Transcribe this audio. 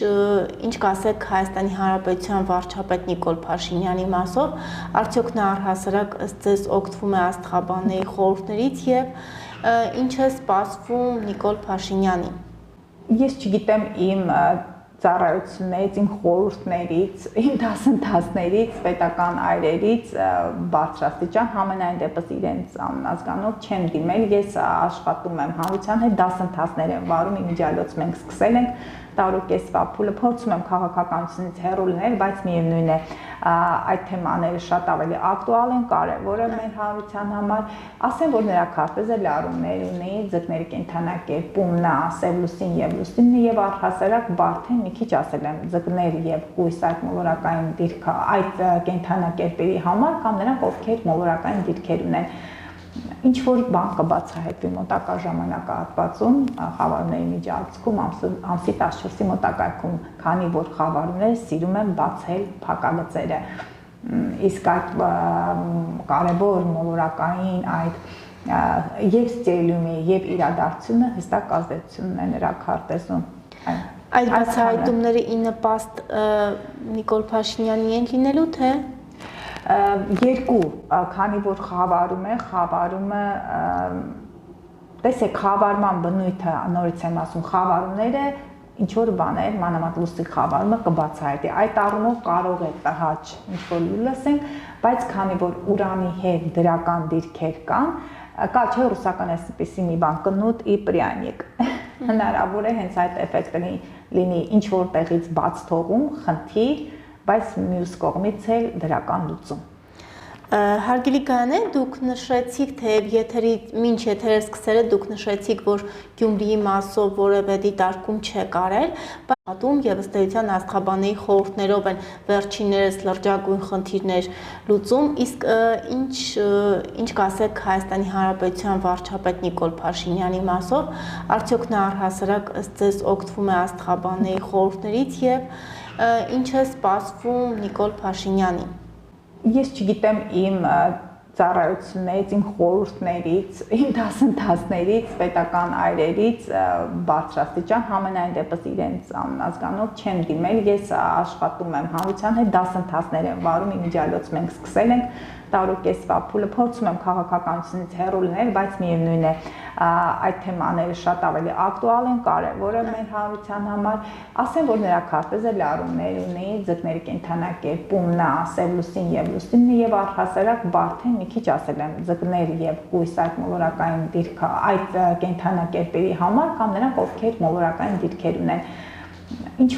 ինչ կասեք Հայաստանի Հանրապետության վարչապետ Նիկոլ Փաշինյանի մասով, արդյոք նա առհասարակ ըստ ձեզ օգտվում է աստղաբանների խորհուրդներից եւ ինչ է սպասվում Նիկոլ Փաշինյանին։ Ես չգիտեմ իմ ծառայություններից, իմ խորհուրդներից, իմ դասընթացներից, պետական այրերից բարձրաստիճան համենայն դեպս իրենց անազգանոտ չեմ դիմել, ես աշխատում եմ հանրության հետ, դասընթացներ եմ վարում, իմիջիայլոց մենք սկսել ենք տարուկեսվա փուլը, փորձում եմ քաղաքականությունից հեռու լինել, բայց միևնույն է այդ թեմաները շատ ավելի ակտուալ են, կարևոր է մեր հանրության համար, ասեմ, որ նրա քարտեզը լարումներ ունի, ձկների կենդանակերպում, նա Սև լուսին եւ լուսինը եւ առհասարակ բարդ է, մի քիչ ասել եմ, ձկներ եւ հույս այդ մոլորակային դիրքը այդ կենդանակերպերի համար կամ նրանք ովքեր մոլորակային դիրքեր ունեն ինչ որ բան կբացահայտվի մոտակա ժամանակահատվածում խավարների միջանցքում ամսի 14-ի մոտակայքում, քանի որ խավարները սիրում են բացել փակագծերը, իսկ այդ կարևոր մոլորակային այդ եւ ստելիումի եւ իրադարձությունը հստակ ազդեցություն ունեն նրա քարտեզում։ Այդ բացահայտումները ի նպաստ Նիկոլ Փաշինյանի են լինելու թե երկու, քանի որ խավարումը, տեսեք խավարման բնույթը, նորից եմ ասում, խավարումները ինչ-որ բաներ, մանավանդ լուսիկ խավարումը կբացահայտի, այդ առումով կարող է տհաճ ինչ-որ լսենք, բայց քանի որ ուրանի հետ դրական դիրքեր կան, կա չէ ռուսական այսպիսի մի բան, կնուտ ի պրյանիկ, հնարավոր է հենց այդ էֆեկտը լինի ինչ-որ տեղից բաց թողում, խնդիր, բայց մյուս կողմից էլ դրական լուծում։ Հարգելի Գայանե, դուք նշեցիք, թե մինչ եթերը սկսելը դուք նշեցիք, որ Գյումրիի մասով որևէ դիտարկում չեք արել, բայց եւ ըստ էության աստղաբանների խորհուրդներով են վերջիններս լրջագույն խնդիրներ լուծում, իսկ ինչ կասեք Հայաստանի Հանրապետության վարչապետ Նիկոլ Փաշինյանի մասով, արդյոք նա առհասարակ ըստ ձեզ օգտվում է աստղաբանների խորհուրդներից եւ ինչ է սպասվում Նիկոլ Փաշինյանին։ Ես չգիտեմ իմ ծառայություններից, իմ խորհուրդներից, իմ դասընթացներից, պետական այրերից բարձրաստիճան համենայն դեպս իրենց անազգանոտ չեմ դիմել, ես աշխատում եմ հանրության հետ, դասընթացներ եմ վարում, իմիջիայլոց մենք սկսել ենք տարուկեսվա փուլը, փորձում եմ քաղաքականությունից հեռու լինել, բայց միևնույն է այդ թեմաները շատ ավելի ակտուալ են, կարևոր է մեր հանրության համար, ասեմ, որ նրա քարտեզը լարումներ ունի, ձկների կենդանակերպում, նա Սև լուսին եւ լուսինը եւ առհասարակ բարդ է, մի քիչ ասել եմ, ձկներ եւ հույս այդ մոլորակային դիրքը այդ կենդանակերպերի համար կամ նրանք ովքեր մոլորակային դիրքեր ունեն ինչ